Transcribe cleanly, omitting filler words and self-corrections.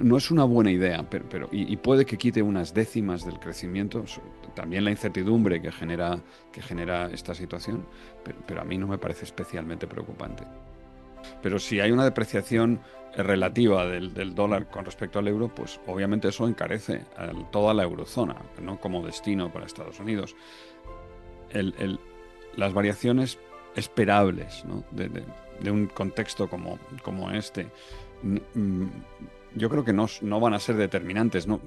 no es una buena idea, y puede que quite unas décimas del crecimiento, también la incertidumbre que genera esta situación, pero a mí no me parece especialmente preocupante. Pero si hay una depreciación relativa del dólar con respecto al euro, pues obviamente eso encarece a toda la eurozona, ¿no? Como destino para Estados Unidos. Las variaciones esperables, ¿no? de un contexto como este, yo creo que no van a ser determinantes, ¿no?